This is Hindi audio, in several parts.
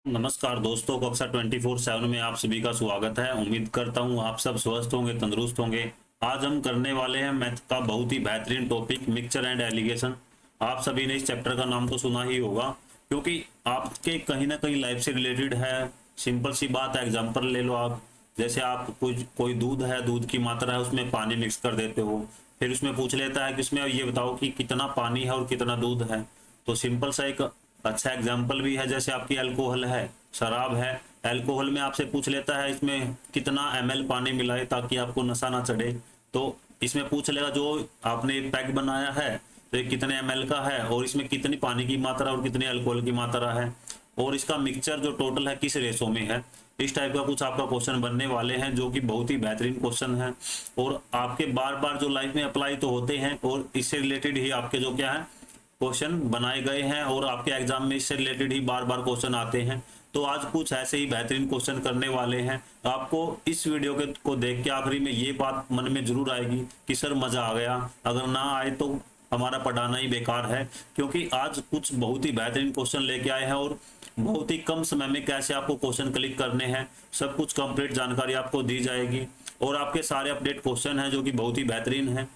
नमस्कार दोस्तों, कक्षा 24/7 में आप सभी का स्वागत है। उम्मीद करता हूं आप सब स्वस्थ होंगे, तंदुरुस्त होंगे। आज हम करने वाले हैं मैथ का बहुत ही बेहतरीन टॉपिक, मिक्सचर एंड एलिगेशन। आप सभी ने इस चैप्टर का नाम तो सुना ही होगा, क्योंकि आपके कहीं ना कहीं लाइफ से रिलेटेड है। सिंपल सी बात है, एग्जाम्पल ले लो आप। जैसे आप कोई दूध है, दूध की मात्रा है, उसमें पानी मिक्स कर देते हो। फिर उसमें पूछ लेता है कि उसमें ये बताओ कि कितना पानी है और कितना दूध है। तो सिंपल सा एक अच्छा एग्जाम्पल भी है। जैसे आपकी अल्कोहल है, शराब है, अल्कोहल में आपसे पूछ लेता है इसमें कितना ml पानी मिलाए ताकि आपको नशा ना चढ़े। तो इसमें पूछ लेगा जो आपने पैक बनाया है तो ये कितने ml का है और इसमें कितनी पानी की मात्रा और कितनी अल्कोहल की मात्रा है, और इसका मिक्सचर जो टोटल है किस रेशो में है। इस टाइप का कुछ आपका क्वेश्चन बनने वाले हैं, जो कि बहुत ही बेहतरीन क्वेश्चन है और आपके बार बार जो लाइफ में अप्लाई तो होते हैं, और इससे रिलेटेड ही आपके जो क्या है क्वेश्चन बनाए गए हैं, और आपके एग्जाम में इससे रिलेटेड ही बार बार क्वेश्चन आते हैं। तो आज कुछ ऐसे ही बेहतरीन क्वेश्चन करने वाले हैं। आपको इस वीडियो को देख के आखिरी में ये बात मन में जरूर आएगी कि सर मजा आ गया। अगर ना आए तो हमारा पढ़ाना ही बेकार है, क्योंकि आज कुछ बहुत ही बेहतरीन क्वेश्चन लेके आए हैं और बहुत ही कम समय में कैसे आपको क्वेश्चन क्लिक करने हैं, सब कुछ कंप्लीट जानकारी आपको दी जाएगी। और आपके सारे अपडेट क्वेश्चन हैं जो कि बहुत ही बेहतरीन है।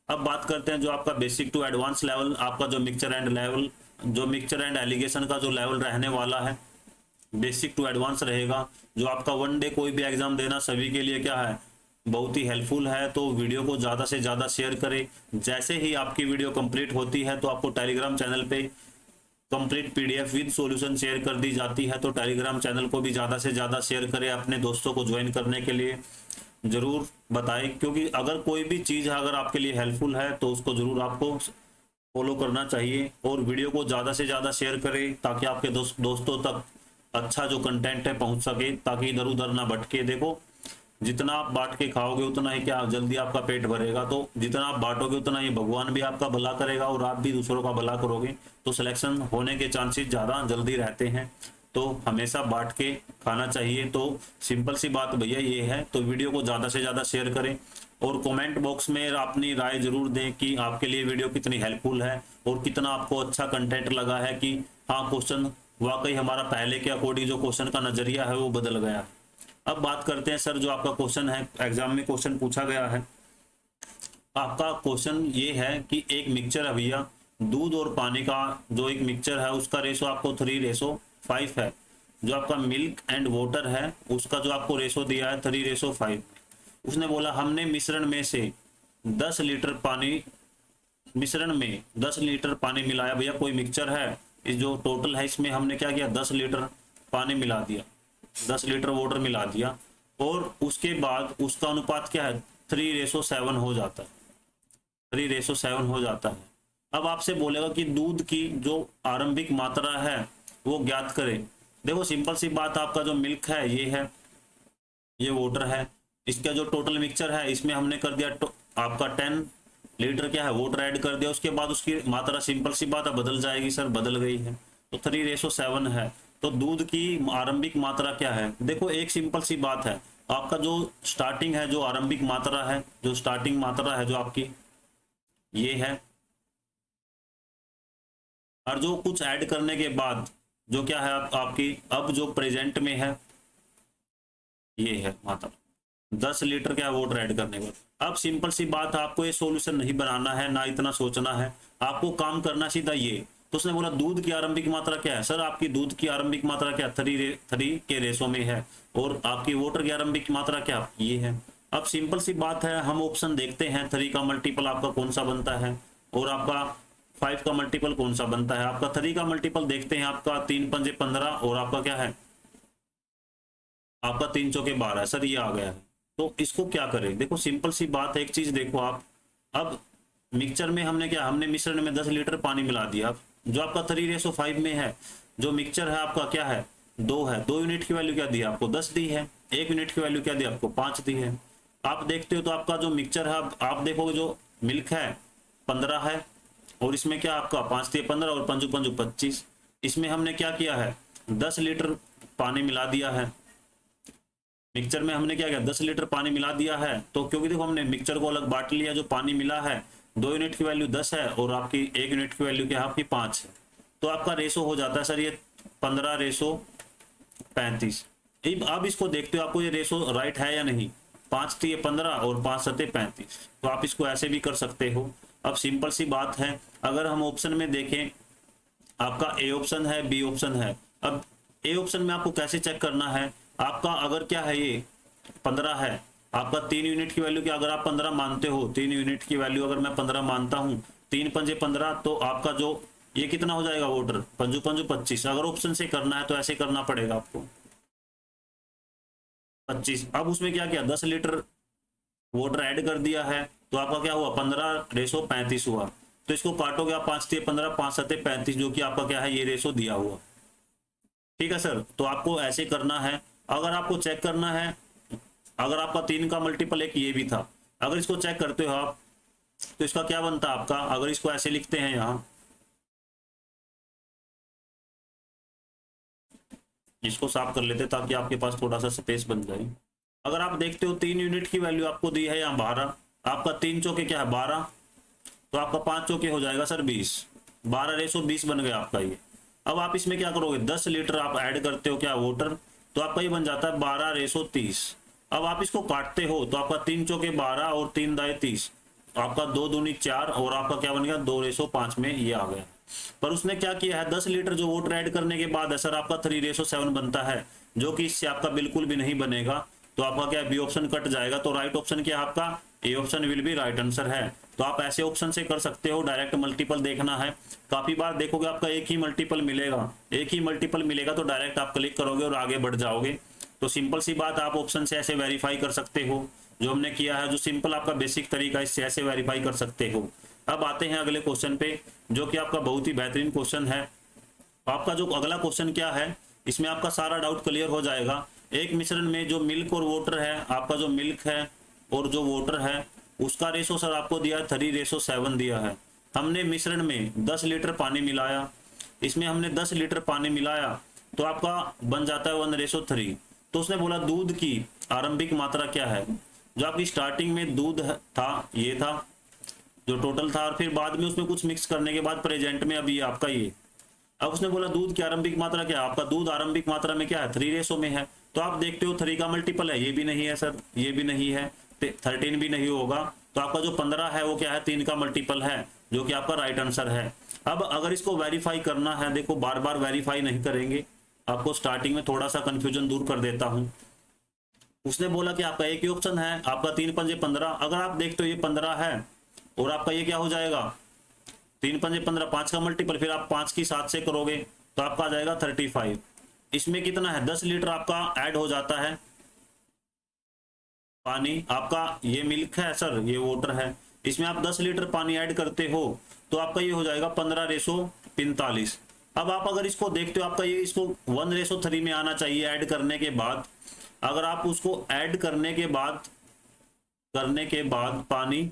अब बात करते हैं जो आपका बेसिक टू एडवांस लेवल, आपका जो मिक्सचर एंड एलिगेशन का जो लेवल रहने वाला है, बेसिक टू एडवांस रहेगा। जो आपका वन डे कोई भी एग्जाम देना सभी के लिए क्या है, बहुत ही हेल्पफुल है। तो वीडियो को ज़्यादा से ज़्यादा शेयर करें। जैसे ही आपकी वीडियो कंप्लीट होती है तो आपको टेलीग्राम चैनल पे complete PDF with solution share कर दी जाती है। तो टेलीग्राम चैनल को भी ज़्यादा से ज़्यादा शेयर करें, अपने दोस्तों को ज्वाइन करने के लिए जरूर बताएं, क्योंकि अगर कोई भी चीज़ अगर आपके लिए हेल्पफुल है तो उसको जरूर आपको फॉलो करना चाहिए। और वीडियो को ज़्यादा से ज़्यादा शेयर करें ताकि आपके दोस्तों तक अच्छा जो कंटेंट है पहुंच सके, ताकि इधर उधर ना भटके। देखो, जितना आप बांट के खाओगे उतना ही क्या जल्दी आपका पेट भरेगा। तो जितना आप बांटोगे उतना ही भगवान भी आपका भला करेगा और आप भी दूसरों का भला करोगे, तो सिलेक्शन होने के चांसेस ज़्यादा जल्दी रहते हैं। तो हमेशा बांट के खाना चाहिए। तो सिंपल सी बात भैया ये है। तो वीडियो को ज़्यादा से ज़्यादा शेयर करें और कमेंट बॉक्स में अपनी राय जरूर दें कि आपके लिए वीडियो कितनी हेल्पफुल है और कितना आपको अच्छा कंटेंट लगा है, कि हाँ क्वेश्चन वाकई हमारा पहले के अकॉर्डिंग जो क्वेश्चन का नज़रिया है वो बदल गया है। अब बात करते हैं सर, जो आपका क्वेश्चन है, एग्जाम में क्वेश्चन पूछा गया है। आपका क्वेश्चन ये है कि एक मिक्सचर है भैया, दूध और पानी का जो एक मिक्सचर है उसका रेशो आपको 3:5 है। जो आपका मिल्क एंड वाटर है उसका जो आपको रेशो दिया है 3:5। उसने बोला हमने मिश्रण में 10 लीटर पानी मिलाया। भैया कोई मिक्सचर है, इस जो टोटल है इसमें हमने क्या किया, 10 लीटर पानी मिला दिया, 10 लीटर वाटर मिला दिया, और उसके बाद उसका अनुपात क्या है, 3:7 हो जाता है। 3:7 हो जाता है। अब आपसे बोलेगा कि दूध की जो आरंभिक मात्रा है वो ज्ञात करें। देखो सिंपल सी बात, आपका जो मिल्क है ये है, ये वाटर है, इसका जो टोटल मिक्सचर है इसमें हमने कर दिया आपका 10 लीटर क्या है वाटर ऐड कर दिया। उसके बाद उसकी मात्रा सिंपल सी बात है बदल जाएगी। सर बदल गई है, तो 3:7 है। तो दूध की आरंभिक मात्रा क्या है, देखो एक सिंपल सी बात है, आपका जो स्टार्टिंग है, जो आरंभिक मात्रा है, जो स्टार्टिंग मात्रा है जो आपकी ये है, और जो कुछ ऐड करने के बाद जो क्या है आपकी अब जो प्रेजेंट में है ये है मात्रा, 10 लीटर क्या वाटर ऐड करने के बाद। अब सिंपल सी बात है, आपको ये सॉल्यूशन नहीं बनाना है, ना इतना सोचना है, आपको काम करना सीधा ये। तो उसने बोला दूध की आरंभिक मात्रा क्या है, सर आपकी दूध की आरंभिक मात्रा क्या 3 के रेशो में है, और आपकी वाटर की आरंभिक मात्रा क्या ये है। अब सिंपल सी बात है, हम ऑप्शन देखते हैं 3 का मल्टीपल आपका कौन सा बनता है और आपका 5 का मल्टीपल कौन सा बनता है। आपका 3 का मल्टीपल देखते हैं, आपका 3 पंजे 15 और आपका क्या है, आपका 3 चौके 12। सर ये आ गया है, तो इसको क्या करें। देखो सिंपल सी बात है, एक चीज देखो आप, अब मिक्सचर में हमने क्या, हमने मिश्रण में 10 लीटर पानी मिला दिया। अब जो आपका 3:5 में है, जो मिक्सचर है आपका क्या है 2 है, 2 यूनिट की वैल्यू क्या दी आपको 10 दी है, 1 यूनिट की वैल्यू क्या दी आपको 5 दी है। आप देखते हो तो आपका जो मिक्सचर है, आप देखोगे जो मिल्क है 15 है, और इसमें क्या आपका 5 दिए 15 और 5 5 25। इसमें हमने क्या किया है 10 लीटर पानी मिला दिया है। मिक्सचर में हमने क्या किया 10 लीटर पानी मिला दिया है। तो क्योंकि देखो हमने मिक्सचर को अलग बांट लिया, जो पानी मिला है 2 यूनिट की वैल्यू 10 है और आपकी 1 यूनिट की वैल्यू क्या है आपकी 5 है। तो आपका रेशो हो जाता है सर ये 15:5 35। अब इसको देखते हो आपको ये रेशो राइट है या नहीं। 5 3 15 और 5 7 35, तो आप इसको ऐसे भी कर सकते हो। अब सिंपल सी बात है, अगर हम ऑप्शन में देखें, आपका ए ऑप्शन है, बी ऑप्शन है। अब ए ऑप्शन में आपको कैसे चेक करना है, आपका अगर क्या है ये 15 है, आपका 3 यूनिट की वैल्यू की अगर आप 15 मानते हो, 3 यूनिट की वैल्यू अगर मैं 15 मानता हूँ, 3 पंजे 15, तो आपका जो ये कितना हो जाएगा वोटर, पंजू पंजू 25। अगर ऑप्शन से करना है तो ऐसे करना पड़ेगा आपको 25। अब उसमें क्या किया, 10 लीटर वाटर ऐड कर दिया है, तो आपका क्या हुआ 15:35 हुआ। तो इसको काटोगे आप, 5 3 15, 5 7 35, जो कि आपका क्या है ये रेशो दिया हुआ। ठीक है सर, तो आपको ऐसे करना है। अगर आपको चेक करना है, अगर आपका 3 का मल्टीपल एक ये भी था, अगर इसको चेक करते हो आप, तो इसका क्या बनता है आपका, अगर इसको ऐसे लिखते हैं यहाँ, इसको साफ कर लेते ताकि आपके पास थोड़ा सा स्पेस बन जाए। अगर आप देखते हो 3 यूनिट की वैल्यू आपको दी है यहाँ 12, आपका 3 चौके क्या है 12, तो आपका 5 चौके हो जाएगा सर 20, 12:20 बन गया आपका ये। अब आप इसमें क्या करोगे, 10 लीटर आप ऐड करते हो क्या वाटर, तो आपका ये बन जाता है 12:30। अब आप इसको काटते हो तो आपका 3 चौके 12 और 3 दाएं 30, तो आपका 2 दूनी 4 और आपका क्या बन गया 2:5 में ये आ गया। पर उसने क्या किया है, 10 लीटर जो वाटर ऐड करने के बाद है सर आपका 3:7 बनता है, जो कि इससे आपका बिल्कुल भी नहीं बनेगा। तो आपका क्या बी ऑप्शन कट जाएगा। तो राइट ऑप्शन क्या है आपका, A option will be right answer है। तो आप ऐसे ऑप्शन से कर सकते हो, डायरेक्ट मल्टीपल देखना है। काफी बार देखोगे आपका एक ही मल्टीपल मिलेगा, एक ही मल्टीपल मिलेगा, तो डायरेक्ट आप क्लिक करोगे और आगे बढ़ जाओगे। तो सिंपल सी बात, आप ऑप्शन से ऐसे वेरीफाई कर सकते हो, जो हमने किया है, जो सिंपल आपका बेसिक तरीका, इससे ऐसे वेरीफाई कर सकते हो। अब आते हैं अगले क्वेश्चन पे, जो कि आपका बहुत ही बेहतरीन क्वेश्चन है। आपका जो अगला क्वेश्चन क्या है, इसमें आपका सारा डाउट क्लियर हो जाएगा। एक मिश्रण में जो मिल्क और वाटर है, आपका जो मिल्क है और जो वाटर है, उसका रेशो सर आपको दिया है 3:7 दिया है। हमने मिश्रण में 10 लीटर पानी मिलाया, इसमें हमने 10 लीटर पानी मिलाया, तो आपका बन जाता है 1:3। तो उसने बोला दूध की आरंभिक मात्रा क्या है। जो आपकी स्टार्टिंग में दूध था ये था जो टोटल था, और फिर बाद में उसमें कुछ मिक्स करने के बाद प्रेजेंट में अभी आपका ये। अब उसने बोला दूध की आरंभिक मात्रा क्या है, आपका दूध आरंभिक मात्रा में क्या है 3 में है। तो आप देखते हो 3 का मल्टीपल है, ये भी नहीं है सर, ये भी नहीं है, 13 भी नहीं होगा। तो आपका जो 15 है वो क्या है 3 का मल्टीपल है, जो कि आपका राइट आंसर है। अब अगर इसको वेरीफाई करना है, देखो बार बार वेरीफाई नहीं करेंगे, आपको स्टार्टिंग में थोड़ा सा कंफ्यूजन दूर कर देता हूं। उसने बोला कि आपका एक ही ऑप्शन है, आपका 3 पंजे 15। अगर आप देखते हो ये 15 है और आपका ये क्या हो जाएगा 3 पंजे 15, 5 का मल्टीपल, फिर आप 5 की 7 से करोगे तो आपका आ जाएगा 35। इसमें कितना है 10 लीटर आपका ऐड हो जाता है पानी। आपका ये मिल्क है सर, ये वाटर है, इसमें आप 10 लीटर पानी ऐड करते हो तो आपका ये हो जाएगा 15:45। अब आप अगर इसको देखते हो, आपका ये इसको 1:3 में आना चाहिए ऐड करने के बाद। अगर आप उसको ऐड करने के बाद पानी,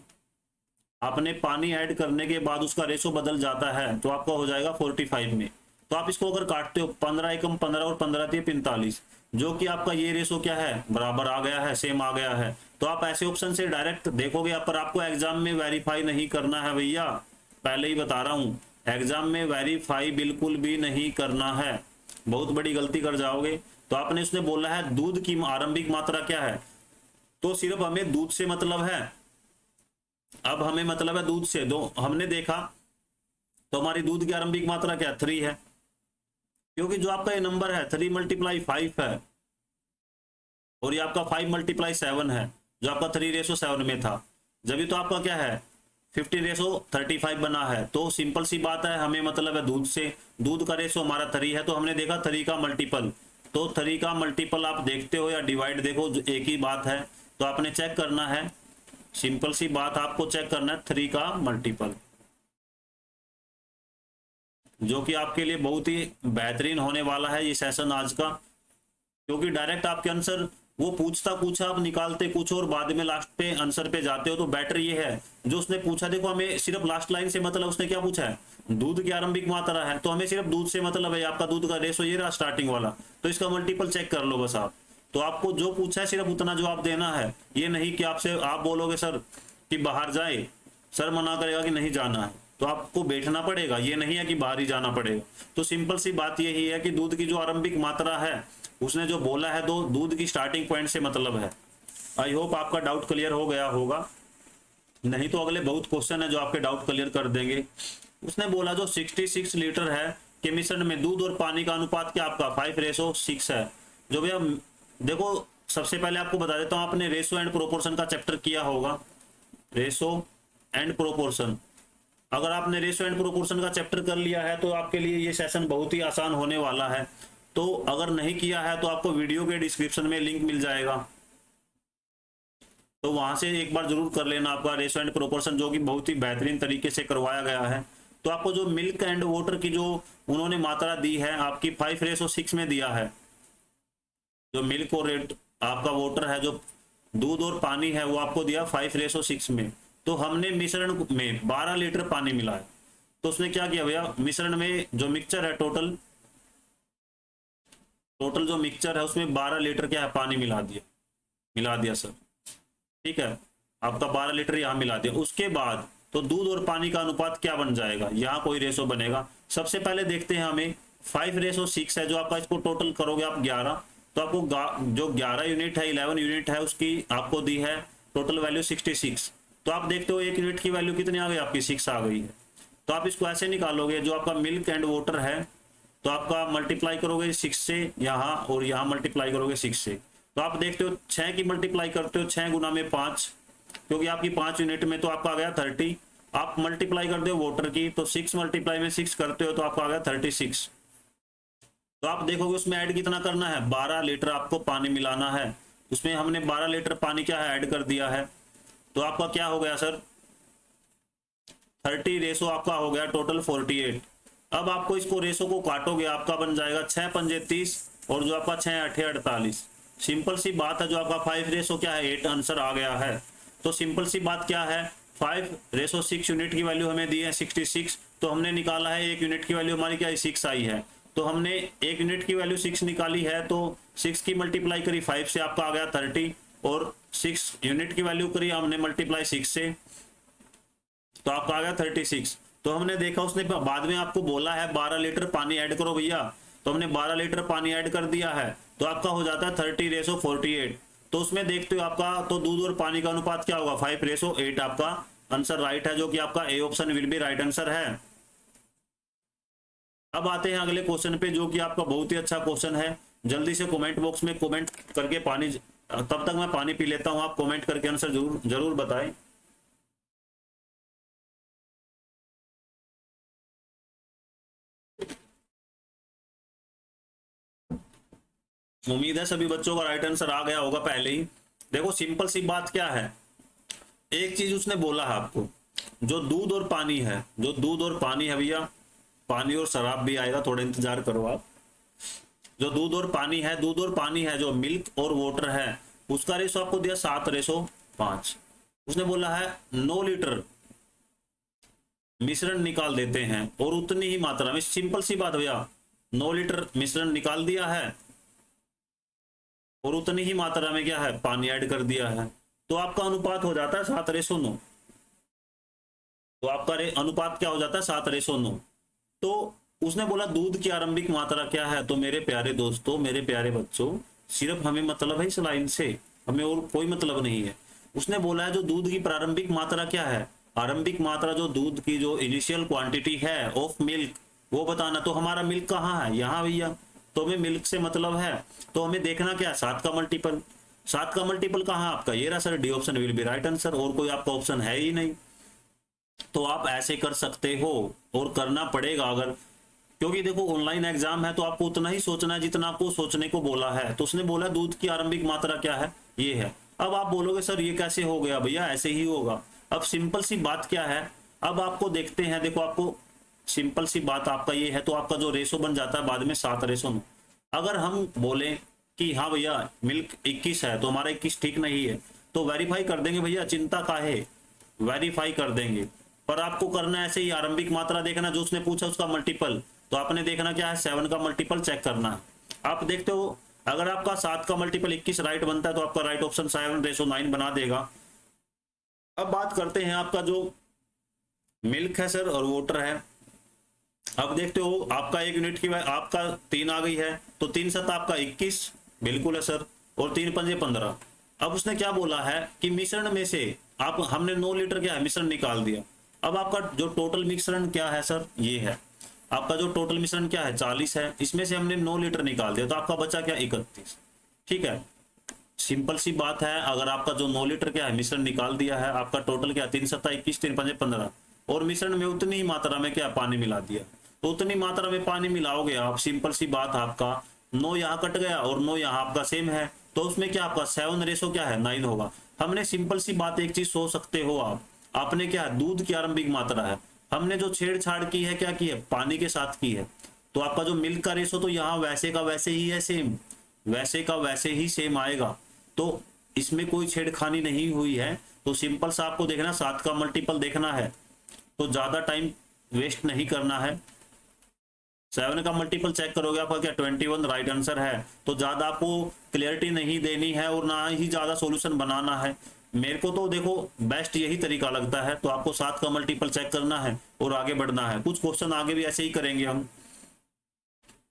आपने पानी ऐड करने के बाद उसका रेशो बदल जाता है, तो आपका हो जाएगा 45 में। तो आप इसको अगर काटते हो 15 एकम 15 और 15 3 45, जो कि आपका ये रेशो क्या है बराबर आ गया है, सेम आ गया है। तो आप ऐसे ऑप्शन से डायरेक्ट देखोगे, पर आपको एग्जाम में वेरीफाई नहीं करना है भैया, पहले ही बता रहा हूँ, एग्जाम में वेरीफाई बिल्कुल भी नहीं करना है, बहुत बड़ी गलती कर जाओगे। तो आपने उसने बोला है दूध की आरंभिक मात्रा क्या है, तो सिर्फ हमें दूध से मतलब है। अब हमें मतलब है दूध से, दो हमने देखा तो हमारी दूध की आरंभिक मात्रा क्या 3 है, क्योंकि जो आपका ये नंबर है 3 × 5 है और ये आपका 5 × 7 है, जो आपका 3:7 में था। जब तो आपका क्या है 50:35 बना है। तो सिंपल सी बात है, हमें मतलब है दूध से, दूध का रेशो हमारा 3 है, तो हमने देखा 3 का मल्टीपल। तो 3 का मल्टीपल आप देखते हो या डिवाइड देखो, एक ही बात है। तो आपने चेक करना है, सिंपल सी बात, आपको चेक करना है 3 का मल्टीपल, जो कि आपके लिए बहुत ही बेहतरीन होने वाला है ये सेशन आज का। क्योंकि डायरेक्ट आपके आंसर वो पूछता कुछ, आप निकालते कुछ और बाद में लास्ट पे आंसर पे जाते हो। तो बेटर ये है जो उसने पूछा, देखो हमें सिर्फ लास्ट लाइन से मतलब, उसने क्या पूछा है दूध की आरंभिक मात्रा है, तो हमें सिर्फ दूध से मतलब है। आपका दूध का रेशो ये रहा स्टार्टिंग वाला, तो इसका मल्टीपल चेक कर लो बस आप। तो आपको जो पूछा है सिर्फ उतना जवाब देना है, ये नहीं कि आपसे आप बोलोगे सर कि बाहर जाए, सर मना करेगा कि नहीं जाना है, तो आपको बैठना पड़ेगा, ये नहीं है कि बाहर ही जाना पड़ेगा। तो सिंपल सी बात यही है कि दूध की जो आरंभिक मात्रा है उसने जो बोला है तो दूध की स्टार्टिंग पॉइंट से मतलब है। आई होप आपका डाउट क्लियर हो गया होगा, नहीं तो अगले बहुत क्वेश्चन है जो आपके डाउट क्लियर कर देंगे। उसने बोला जो 66 लीटर है के मिश्रण में दूध और पानी का अनुपात क्या आपका 5:6 है। जो भैया देखो, सबसे पहले आपको बता देता हूँ, आपने रेशो एंड प्रोपोर्शन का चैप्टर किया होगा, रेशो एंड प्रोपोर्शन। अगर आपने रेशो एंड प्रोपोर्शन का चैप्टर कर लिया है तो आपके लिए ये सेशन बहुत ही आसान होने वाला है। तो अगर नहीं किया है तो आपको वीडियो के डिस्क्रिप्शन में लिंक मिल जाएगा, तो वहां से एक बार जरूर कर लेना आपका रेशो एंड प्रोपोर्शन, जो कि बहुत ही बेहतरीन तरीके से करवाया गया है। तो आपको जो मिल्क एंड वाटर की जो उन्होंने मात्रा दी है आपकी 5:6 में दिया है। जो मिल्क और रेट आपका वाटर है, जो दूध और पानी है, वो आपको दिया 5:6 में। तो हमने मिश्रण में 12 लीटर पानी मिलाया। तो उसने क्या किया भैया, मिश्रण में जो मिक्सचर है टोटल जो मिक्सचर है उसमें 12 लीटर क्या है पानी मिला दिया सर, ठीक है। आपका 12 लीटर यहाँ मिला दिया। उसके बाद तो दूध और पानी का अनुपात क्या बन जाएगा, यहाँ कोई रेशो बनेगा। सबसे पहले देखते हैं, हमें 5:6 है जो आपका, इसको टोटल करोगे आप 11, तो आपको जो 11 यूनिट है, 11 यूनिट है, उसकी आपको दी है टोटल वैल्यू 66। तो आप देखते हो एक यूनिट की वैल्यू कितनी आ गई आपकी, 6 आ गई है। तो आप इसको ऐसे निकालोगे, जो आपका मिल्क एंड वाटर है तो आपका मल्टीप्लाई करोगे 6 से यहाँ, और यहाँ मल्टीप्लाई करोगे 6 से। तो आप देखते हो 6 की मल्टीप्लाई करते हो, 6 गुना में 5, क्योंकि आपकी 5 यूनिट में तो आपका आ गया 30। आप मल्टीप्लाई करते हो वाटर की, तो 6 मल्टीप्लाई में 6 करते हो तो आपका आ गया 36। तो आप देखोगे उसमें ऐड कितना करना है, 12 लीटर आपको पानी मिलाना है। उसमें हमने 12 लीटर पानी क्या है ऐड कर दिया है। तो आपका क्या हो गया सर, 30 रेशो आपका हो गया टोटल 48। अब आपको इसको रेशो को काटोगे, आपका बन जाएगा 6 पंजे 30, और जो आपका 6 8 48। सिंपल सी बात है, जो आपका 5 क्या है 8 आंसर आ गया है। तो सिंपल सी बात क्या है, 5:6 यूनिट की वैल्यू हमें दी है 66, तो हमने निकाला है एक यूनिट की वैल्यू हमारी क्या है 6 आई है। तो हमने एक यूनिट की वैल्यू 6 निकाली है, तो 6 की मल्टीप्लाई करी 5 से, आपका आ गया 30, और 6 यूनिट की वैल्यू करी हमने मल्टीप्लाई 6 से, तो आपका आ गया 36। तो हमने देखा उसने बाद में आपको बोला है 12 लीटर पानी ऐड करो भैया, तो हमने 12 लीटर पानी ऐड कर दिया है, तो आपका हो जाता है 30:48। तो उसमें देखते हो आपका तो दूध और पानी का अनुपात क्या होगा 5:8। आपका आंसर राइट है, जो कि आपका A option will be right answer है। अब आते हैं अगले क्वेश्चन पे, जो कि आपका बहुत ही अच्छा क्वेश्चन है। जल्दी से कमेंट बॉक्स में कमेंट करके पानी, तब तक मैं पानी पी लेता हूं, आप कमेंट करके आंसर जरूर बताएं। उम्मीद है सभी बच्चों का राइट आंसर आ गया होगा पहले ही। देखो सिंपल सी बात क्या है, एक चीज उसने बोला है आपको, जो दूध और पानी है, भैया पानी और शराब भी आएगा, थोड़ा इंतजार करो आप। जो दूध और पानी है, जो मिल्क और वाटर है, उसका रेशो आपको दिया 7:5। उसने बोला है 9 लीटर मिश्रण निकाल देते हैं, और उतनी ही मात्रा में, सिंपल सी बात भैया, 9 लीटर मिश्रण निकाल दिया है और उतनी ही मात्रा में क्या है पानी ऐड कर दिया है, तो आपका अनुपात हो जाता है 7:9। तो आपका अनुपात क्या हो जाता है 7:9। तो उसने बोला दूध की आरंभिक मात्रा क्या है। तो मेरे प्यारे दोस्तों, मेरे प्यारे बच्चों, सिर्फ हमें मतलब है इस लाइन से, हमें और कोई मतलब नहीं है। उसने बोला है जो दूध की प्रारंभिक मात्रा क्या है, आरंभिक मात्रा जो दूध की जो इनिशियल क्वांटिटी है ऑफ मिल्क, वो बताना। तो हमारा मिल्क कहाँ है, यहाँ भैया, तो हमें मिल्क से मतलब है, तो हमें देखना क्या, 7 का मल्टीपल। 7 का मल्टीपल कहाँ आपका, ये रहा sir, D option will be right answer, और कोई आपका ऑप्शन है ही नहीं। तो आप ऐसे कर सकते हो, और करना पड़ेगा अगर, क्योंकि देखो ऑनलाइन एग्जाम है तो आपको उतना ही सोचना है जितना आपको सोचने को बोला है। तो उसने बोला दूध की आरंभिक मात्रा क्या है, ये है। अब आप बोलोगे सर ये कैसे हो गया, भैया ऐसे ही होगा। अब सिंपल सी बात क्या है, अब आपको देखते हैं, देखो आपको सिंपल सी बात आपका ये है, तो आपका जो रेशो बन जाता है बाद में 7:9। अगर हम बोले कि हाँ भैया मिल्क 21 है, तो हमारा 21 ठीक नहीं है, तो वेरीफाई कर देंगे भैया, चिंता काहे, वेरीफाई कर देंगे। पर आपको करना ऐसे ही, आरंभिक मात्रा देखना, जो उसने पूछा उसका मल्टीपल, तो आपने देखना क्या है 7 का मल्टीपल चेक करना है। आप देखते हो अगर आपका 7 का मल्टीपल 21 राइट बनता है, तो आपका राइट ऑप्शन 7:9 बना देगा। अब बात करते हैं आपका जो मिल्क है सर और वाटर है, अब देखते हो आपका 1 यूनिट की आपका 3 आ गई है, तो 3 7 आपका 21 बिल्कुल है सर, और 3 पंजे 15। अब उसने क्या बोला है कि मिश्रण में से आप हमने 9 लीटर क्या है मिश्रण निकाल दिया। अब आपका जो टोटल मिश्रण क्या है सर, ये है आपका जो टोटल मिश्रण क्या है 40 है, इसमें से हमने 9 लीटर निकाल दिया, तो आपका बचा क्या 31। ठीक है, सिंपल सी बात है। अगर आपका जो 9 लीटर क्या है मिश्रण निकाल दिया है, आपका टोटल क्या 3 7 21 3 5 15, और मिश्रण में उतनी ही मात्रा में क्या पानी मिला दिया, तो उतनी मात्रा में पानी मिलाओगे आप, सिंपल सी बात आपका 9 यहाँ कट गया और 9 यहाँ आपका सेम है, तो उसमें क्या आपका 7 रेशो क्या है 9 होगा। हमने सिंपल सी बात एक चीज सोच सकते हो आप, आपने क्या दूध की आरंभिक मात्रा है, हमने जो छेड़छाड़ की है क्या की है पानी के साथ की है, तो आपका जो मिल्क का रेशो तो यहाँ वैसे का वैसे ही है सेम, वैसे का वैसे ही सेम आएगा, तो इसमें कोई छेड़खानी नहीं हुई है। तो सिंपल सा आपको देखना 7 का मल्टीपल देखना है, तो ज्यादा टाइम वेस्ट नहीं करना है। 7 का मल्टीपल चेक करोगे आपका क्या 21 राइट आंसर है, तो ज्यादा आपको क्लियरिटी नहीं देनी है और ना ही ज्यादा सॉल्यूशन बनाना है। मेरे को तो देखो बेस्ट यही तरीका लगता है, तो आपको 7 का मल्टीपल चेक करना है और आगे बढ़ना है। कुछ क्वेश्चन आगे भी ऐसे ही करेंगे हम,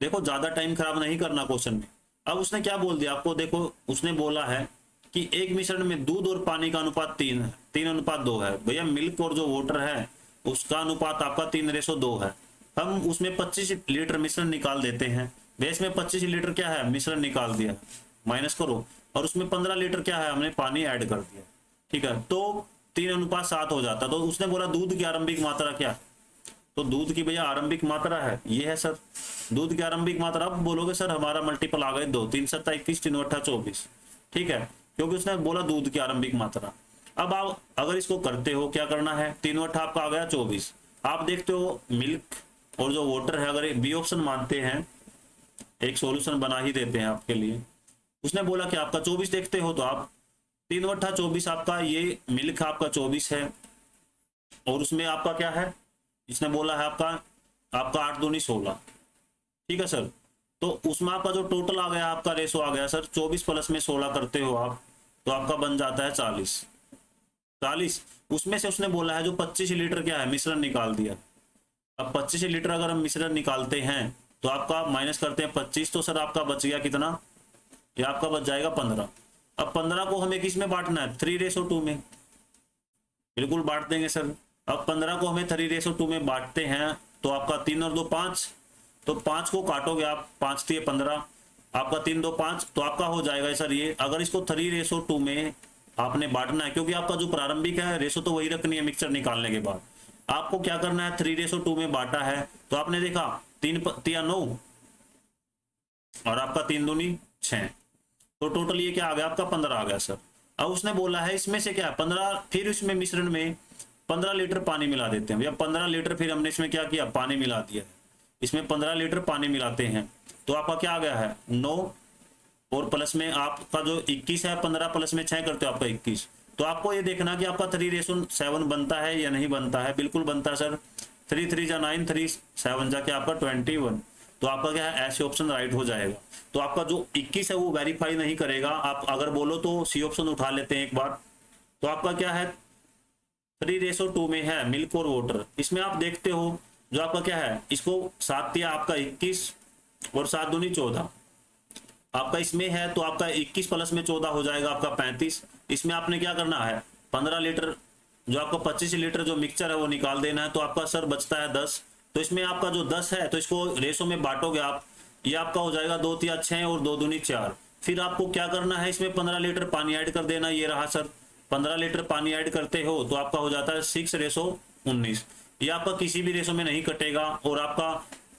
देखो ज्यादा टाइम खराब नहीं करना क्वेश्चन में। अब उसने क्या बोल दिया आपको, देखो उसने बोला है कि एक मिश्रण में दूध और पानी का अनुपात 3 है, 3:2 है। भैया मिल्क और जो वाटर है उसका अनुपात आपका 3:2 है। हम उसमें 25 लीटर मिश्रण निकाल देते हैं, बेस में 25 लीटर क्या है मिश्रण निकाल दिया, माइनस करो, और उसमें 15 लीटर क्या है हमने पानी ऐड कर दिया। ठीक है, तो 3:7 हो जाता। तो उसने बोला दूध की आरंभिक मात्रा क्या, तो दूध की भैया आरंभिक मात्रा है ये है सर, दूध की आरंभिक मात्रा। अब बोलोगे सर हमारा मल्टीपल आ गए 2, 3 7 21 3 8 24। ठीक है, क्योंकि उसने बोला दूध की आरंभिक मात्रा। अब आप अगर इसको करते हो क्या करना है, 3 8 आपका आ गया 24। आप देखते हो मिल्क और जो वाटर है, अगर बी ऑप्शन मानते हैं एक सॉल्यूशन बना ही देते हैं आपके लिए। उसने बोला कि आपका 24 देखते हो, तो आप 3 8 24 आपका ये मिल्क आपका 24 है, और उसमें आपका क्या है, इसने बोला है आपका 8 दूनी 16। ठीक है सर, तो उसमें आपका जो टोटल आ गया आपका रेशो आ गया सर 24 प्लस में 16 करते हो आप, तो आपका बन जाता है 40। उसमें से उसने बोला है जो 25 लीटर क्या है मिश्रण निकाल दिया। अब 25 लीटर अगर हम मिश्रण निकालते हैं तो आपका माइनस करते हैं 25, तो सर आपका बच गया कितना, ये आपका बच जाएगा 15। अब 15 को हमें किस में बांटना है 3:2 में, बिल्कुल बांट देंगे सर। अब 15 को हमें 3:2 में बांटते हैं, तो आपका 3 और 2 5, तो 5 को काटोगे आप, 5 3 15, आपका 3 2 5, तो आपका हो जाएगा सर ये। अगर इसको 3:2 में आपने बांटना है, क्योंकि आपका जो प्रारंभिक है रेशो तो वही रखनी है मिक्सचर निकालने के बाद, आपको क्या करना है 3:2 में बांटा है, तो आपने देखा 3 3 9 और आपका 3 दूनी 6, तो टोटल ये क्या आ गया आपका 15 आ गया सर। अब उसने बोला है इसमें से क्या 15, फिर इसमें मिश्रण में 15 लीटर पानी मिला देते हैं भैया, 15 लीटर फिर हमने इसमें क्या किया पानी मिला दिया, इसमें 15 लीटर पानी मिलाते हैं, तो आपका क्या आ गया है 9, और प्लस में आपका जो 21 है 15 प्लस में 6 करते हो आपका 21। तो आपको ये देखना कि आपका 3:7 बनता है या नहीं बनता है, बिल्कुल बनता है सर। 3 3 जा 9, 3 7 जाके आपका 21, तो आपका क्या है ऐसे ऑप्शन राइट हो जाएगा। तो आपका जो 21 है वो वेरीफाई नहीं करेगा, आप अगर बोलो तो सी ऑप्शन उठा लेते हैं एक बार। तो आपका क्या है 3:2 में है मिल्क और वाटर। इसमें आप देखते हो जो आपका क्या है, इसको 7 दिया आपका 21 और 7 दूनी 14 आपका इसमें है, तो आपका 21 प्लस में 14 हो जाएगा आपका 35। इसमें आपने क्या करना है 15 लीटर जो आपका 25 लीटर जो मिक्सचर है वो निकाल देना है, तो आपका सर बचता है 10। तो इसमें आपका जो 10 है तो इसको रेशो में बांटोगे आप, ये आपका हो जाएगा 2 3 6 और 2 दूनी 4। फिर आपको क्या करना है इसमें 15 लीटर पानी ऐड कर देना, ये रहा सर 15 लीटर पानी ऐड करते हो तो आपका हो जाता है 6:19। ये आपका किसी भी रेशो में नहीं कटेगा, और आपका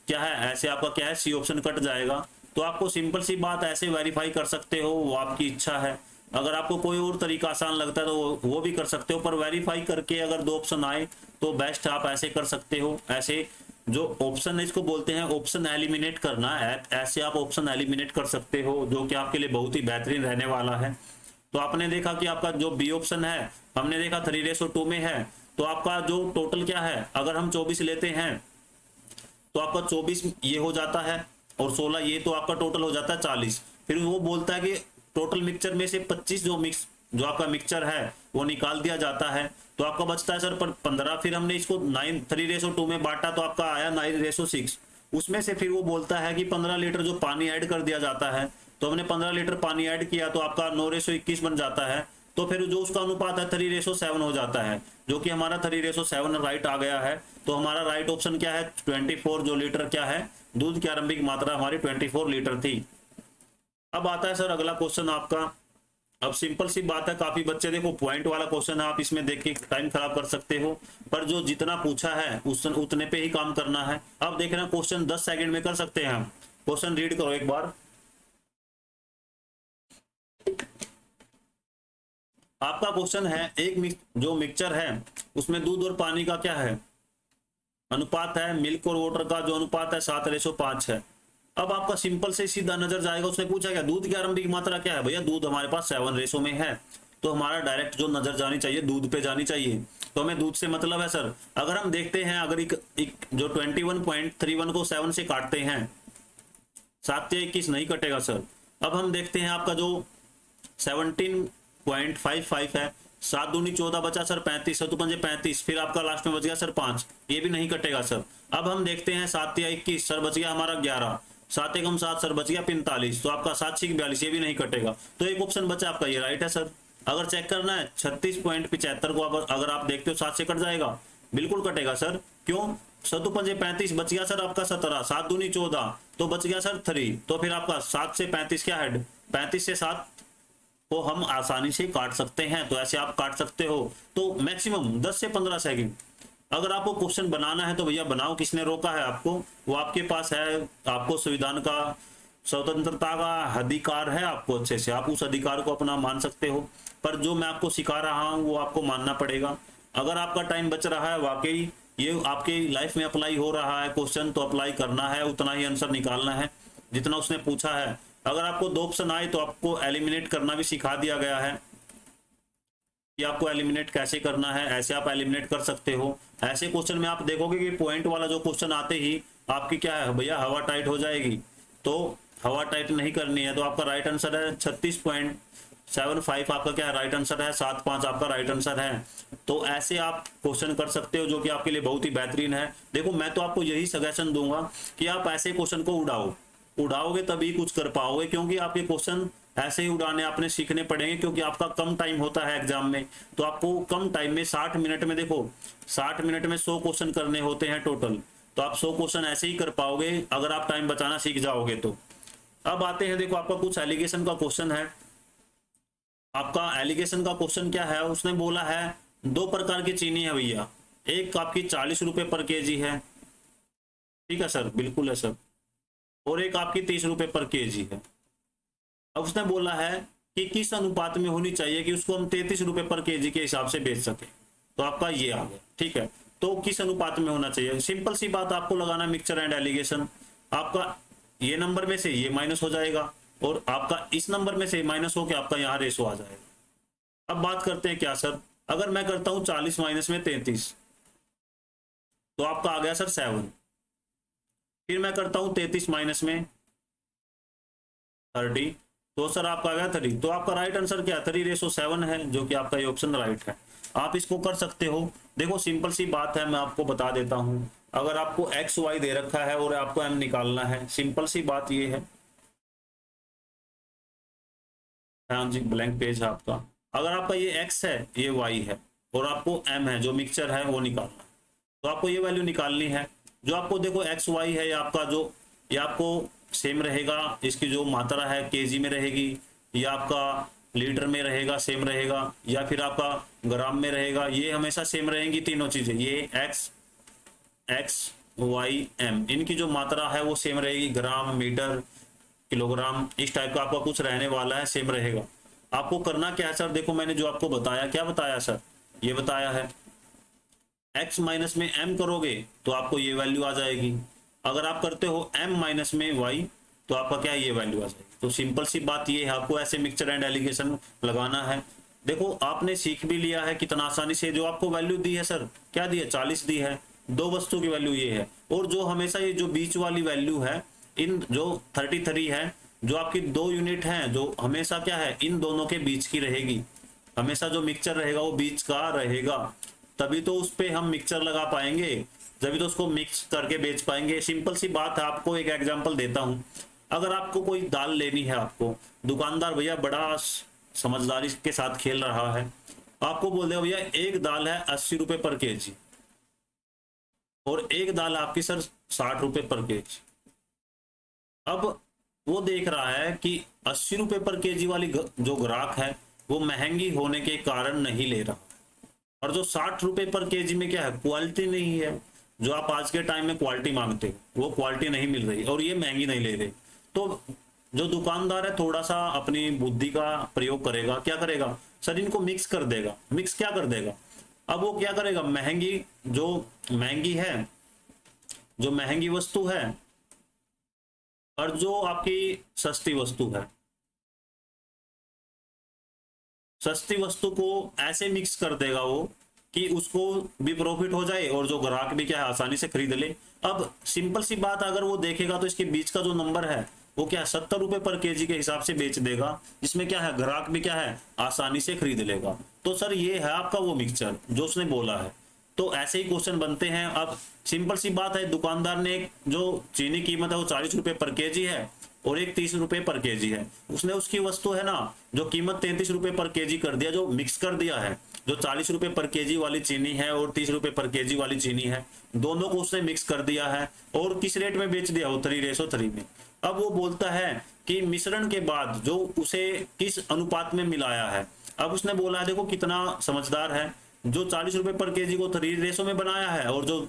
क्या है ऐसे आपका क्या है सी ऑप्शन कट जाएगा। तो आपको सिंपल सी बात ऐसे वेरीफाई कर सकते हो, वो आपकी इच्छा है। अगर आपको कोई और तरीका आसान लगता है तो वो भी कर सकते हो, पर वेरीफाई करके अगर 2 ऑप्शन आए तो बेस्ट आप ऐसे कर सकते हो। ऐसे जो ऑप्शन है इसको बोलते हैं ऑप्शन एलिमिनेट करना, ऐसे आप ऑप्शन एलिमिनेट कर सकते हो, जो कि आपके लिए बहुत ही बेहतरीन रहने वाला है। तो आपने देखा कि आपका जो बी ऑप्शन है हमने देखा 3:2 में है, तो आपका जो टोटल क्या है अगर हम 24 लेते हैं तो आपका 24 ये हो जाता है और 16 ये, तो आपका टोटल हो जाता है 40। फिर वो बोलता है कि टोटल मिक्सचर में से 25 जो जो आपका मिक्सचर है वो निकाल दिया जाता है, तो आपका बचता है सर पर 15। फिर हमने इसको 3:2 में बांटा तो आपका आया 9:6। उसमें से फिर वो बोलता है कि 15 लीटर जो पानी ऐड कर दिया जाता है, तो हमने 15 लीटर पानी ऐड किया तो आपका 9:21 बन जाता है। तो फिर जो उसका अनुपात है 3:7 हो जाता है, जो कि हमारा 3:7 राइट आ गया है। तो हमारा राइट ऑप्शन क्या है, 24 जो लीटर क्या है, दूध की आरंभिक मात्रा हमारी 24 लीटर थी। अब आता है सर अगला क्वेश्चन आपका। अब सिंपल सी बात है, काफी बच्चे देखो पॉइंट वाला क्वेश्चन है, आप इसमें देख के टाइम खराब कर सकते हो, पर जो जितना पूछा है उतने पे ही काम करना है। अब देख रहे हैं क्वेश्चन 10 सेकंड में कर सकते हैं हम। क्वेश्चन रीड करो एक बार। आपका क्वेश्चन है एक जो मिक्सचर है उसमें दूध और पानी का क्या है अनुपात है, मिल्क और वाटर का जो अनुपात है 7:5 है। अब आपका सिंपल से सीधा नजर जाएगा, उसने पूछा क्या दूध की आरंभिक मात्रा क्या है, भैया दूध हमारे पास 7 में है, तो हमारा डायरेक्ट जो नजर जानी चाहिए दूध पे जानी चाहिए। तो हमें दूध से मतलब है सर। अगर हम देखते हैं, अगर एक जो 21.31 को 7 से काटते हैं, 7 या 21 नहीं कटेगा सर। अब हम देखते हैं आपका जो 17.55 है, 7 दूनी 14 बचा सर 35, 7 पंजे 35, फिर आपका लास्ट में बच गया सर 5, ये भी नहीं कटेगा सर। अब हम देखते हैं 7 या 21 सर बच गया हमारा 11, 7 एकम 7 सर बच गया 45, तो आपका 7 6 42, ये भी नहीं कटेगा। तो एक ऑप्शन बचा आपका ये राइट है सर। अगर चेक करना है 36.75 को अगर आप देखते हो 7 से कट जाएगा, बिल्कुल कटेगा सर। क्यों, 7 पंजे 35 बच गया सर आपका 17, 7 दूनी 14 तो बच गया सर 3, तो फिर आपका 7 से 35 क्या है, 35 से 7 को हम आसानी से काट सकते हैं। तो ऐसे आप काट सकते हो। तो मैक्सिमम 10 से 15 सेकंड। अगर आपको क्वेश्चन बनाना है तो भैया बनाओ, किसने रोका है आपको, वो आपके पास है, आपको संविधान का स्वतंत्रता का अधिकार है, आपको अच्छे से आप उस अधिकार को अपना मान सकते हो। पर जो मैं आपको सिखा रहा हूँ वो आपको मानना पड़ेगा। अगर आपका टाइम बच रहा है, वाकई ये आपके लाइफ में अप्लाई हो रहा है क्वेश्चन, तो अप्लाई करना है, उतना ही आंसर निकालना है जितना उसने पूछा है। अगर आपको 2 ऑप्शन आए तो आपको एलिमिनेट करना भी सिखा दिया गया है कि आपको एलिमिनेट कैसे करना है, ऐसे आप एलिमिनेट कर सकते हो। ऐसे क्वेश्चन में आप देखोगे कि पॉइंट वाला जो क्वेश्चन आते ही आपकी क्या है भैया, हवा टाइट हो जाएगी। तो हवा टाइट नहीं करनी है, तो आपका राइट आंसर है 36.75, आपका क्या है राइट आंसर है, 7.5 आपका राइट आंसर है। तो ऐसे आप क्वेश्चन कर सकते हो, जो कि आपके लिए बहुत ही बेहतरीन है। देखो मैं तो आपको यही सजेशन दूंगा कि आप ऐसे क्वेश्चन को उड़ाओगे तभी कुछ कर पाओगे, क्योंकि आपके क्वेश्चन ऐसे ही उड़ाने आपने सीखने पड़ेंगे, क्योंकि आपका कम टाइम होता है एग्जाम में। तो आपको कम टाइम में 60 मिनट में, देखो 60 मिनट में 100 क्वेश्चन करने होते हैं टोटल, तो आप 100 क्वेश्चन ऐसे ही कर पाओगे अगर आप टाइम बचाना सीख जाओगे तो। अब आते हैं, देखो आपका कुछ एलिगेशन का क्वेश्चन है। आपका एलिगेशन का क्वेश्चन क्या है, उसने बोला है 2 प्रकार की चीनी है भैया, एक आपकी 40 रुपए पर केजी है, ठीक है सर, बिल्कुल है सर, और एक आपकी 30 रुपए पर केजी है। अब उसने बोला है कि किस अनुपात में होनी चाहिए कि उसको हम 33 रुपए पर केजी के हिसाब से बेच सके। तो आपका ये आ गया, ठीक है। तो किस अनुपात में होना चाहिए, सिंपल सी बात, आपको लगाना मिक्सचर एंड एलिगेशन। आपका ये नंबर में से ये माइनस हो जाएगा, और आपका इस नंबर में से माइनस होकर आपका यहाँ रेशो आ जाएगा। अब बात करते हैं क्या सर, अगर मैं करता हूं 40 माइनस में 33, तो आपका आ गया सर 7। फिर मैं करता हूं 33 माइनस में 30, तो सर आपका आ गया 3। तो आपका राइट आंसर क्या 3:7 है, जो कि आपका ये ऑप्शन राइट है। आप इसको कर सकते हो। देखो सिंपल सी बात है, मैं आपको बता देता हूं। अगर आपको एक्स वाई दे रखा है और आपको एम निकालना है, सिंपल सी बात ये है, हाँ जी ब्लैंक पेज है आपका। अगर आपका ये एक्स है, ये वाई है, और आपको एम है जो मिक्सचर है वो निकालना है, तो आपको ये वैल्यू निकालनी है। जो आपको देखो एक्स वाई है, या आपका जो ये आपको सेम रहेगा, इसकी जो मात्रा है केजी में रहेगी, या आपका लीटर में रहेगा सेम रहेगा, या फिर आपका ग्राम में रहेगा, ये हमेशा सेम रहेंगी तीनों चीजें। ये एक्स वाई एम, इनकी जो मात्रा है वो सेम रहेगी, ग्राम मीटर किलोग्राम इस टाइप का आपका कुछ रहने वाला है, सेम रहेगा। आपको करना क्या है सर, देखो मैंने जो आपको बताया, क्या बताया सर, ये बताया है x माइनस में m करोगे तो आपको ये वैल्यू आ जाएगी। अगर आप करते हो m माइनस में y तो आपका क्या ये वैल्यू आ जाएगी। तो सिंपल सी बात ये है, आपको ऐसे मिक्सचर एंड एलिगेशन लगाना है। देखो आपने सीख भी लिया है कितना आसानी से, जो आपको वैल्यू दी है सर, क्या दी है 40 दी है, 2 वस्तु की वैल्यू ये है, और जो हमेशा ये जो बीच वाली वैल्यू है, इन जो 33 है, जो आपकी 2 यूनिट हैं, जो हमेशा क्या है इन दोनों के बीच की रहेगी। हमेशा जो मिक्सचर रहेगा वो बीच का रहेगा, तभी तो उस पे हम मिक्सचर लगा पाएंगे, जब तो उसको मिक्स करके बेच पाएंगे। सिंपल सी बात है, आपको एक एग्जांपल देता हूं। अगर आपको कोई दाल लेनी है, आपको दुकानदार भैया बड़ा समझदारी के साथ खेल रहा है, आपको बोल देगा भैया एक दाल है 80 रुपए पर केजी, और एक दाल आपकी सर 60 रुपए पर केजी। अब वो देख रहा है कि 80 रुपए पर केजी वाली जो ग्राहक है वो महंगी होने के कारण नहीं ले रहा, और जो 60 रुपए पर केजी में क्या है, क्वालिटी नहीं है। जो आप आज के टाइम में क्वालिटी मांगते हो वो क्वालिटी नहीं मिल रही, और ये महंगी नहीं ले रहे। तो जो दुकानदार है थोड़ा सा अपनी बुद्धि का प्रयोग करेगा, क्या करेगा सर, इनको मिक्स कर देगा। मिक्स क्या कर देगा, अब वो क्या करेगा, जो महंगी है, जो महंगी वस्तु है, और जो आपकी सस्ती वस्तु है, सस्ती वस्तु को ऐसे मिक्स कर देगा वो कि उसको भी प्रॉफिट हो जाए और जो ग्राहक भी क्या है आसानी से खरीद ले। अब सिंपल सी बात, अगर वो देखेगा तो इसके बीच का जो नंबर है वो क्या है, 70 रुपए पर केजी के हिसाब से बेच देगा, जिसमें क्या है ग्राहक भी क्या है आसानी से खरीद लेगा। तो सर ये है आपका वो मिक्सचर जो उसने बोला है। तो ऐसे ही क्वेश्चन बनते हैं। अब सिंपल सी बात है, दुकानदार ने जो चीनी कीमत है वो 40 रुपए पर केजी है और एक 30 रुपए पर केजी है, उसने उसकी वस्तु है ना जो कीमत 33 रुपए पर केजी कर दिया, जो मिक्स कर दिया है। जो 40 रुपए पर केजी वाली चीनी है और 30 रुपए पर केजी वाली चीनी है, दोनों को उसने मिक्स कर दिया है और किस रेट में बेच दिया, वो 3:3 में। अब वो बोलता है कि मिश्रण के बाद जो उसे किस अनुपात में मिलाया है। अब उसने बोला है, देखो कितना समझदार है, जो 40 रुपए पर केजी को 3 में बनाया है और जो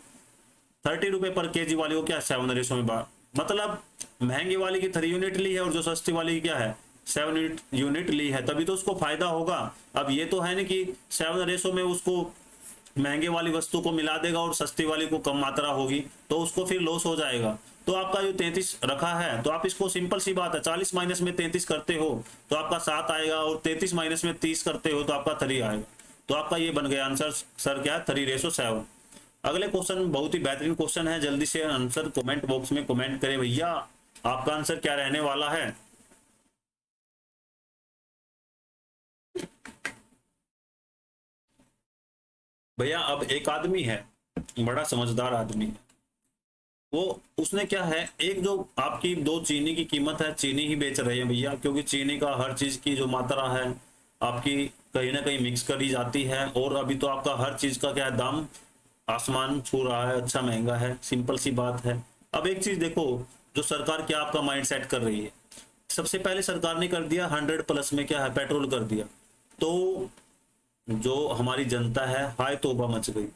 30 रुपए पर केजी वाली को क्या 7 में मतलब महंगी वाली की 3 यूनिट ली है और जो सस्ती वाली की क्या है 7 यूनिट ली है, तभी तो उसको फायदा होगा। अब ये तो है नहीं कि 7 में उसको महंगे वाली वस्तु को मिला देगा और सस्ती वाली को कम मात्रा होगी, तो उसको फिर लॉस हो जाएगा। तो आपका जो 33 रखा है, तो आप इसको सिंपल सी बात है 40 माइनस में 33 करते हो तो आपका 7 आएगा, और 33 माइनस में 30 करते हो तो आपका 3 आएगा। तो आपका ये बन गया आंसर सर क्या है 3:7। अगले क्वेश्चन बहुत ही बेहतरीन क्वेश्चन है, जल्दी से आंसर कमेंट बॉक्स में कमेंट करें भैया, आपका आंसर क्या रहने वाला है। भैया अब एक आदमी है, बड़ा समझदार आदमी है, वो उसने क्या है, एक जो आपकी 2 चीनी की कीमत है, चीनी ही बेच रहे हैं भैया, क्योंकि चीनी का हर चीज की जो मात्रा है आपकी कहीं ना कहीं मिक्स करी जाती है, और अभी तो आपका हर चीज का क्या है दाम आसमान छू रहा है, अच्छा महंगा है, सिंपल सी बात है। अब एक चीज देखो, जो सरकार क्या आपका माइंड सेट कर रही है, सबसे पहले सरकार ने कर दिया 100+ में क्या है पेट्रोल कर दिया, तो जो हमारी जनता है हाय तौबा मच गई।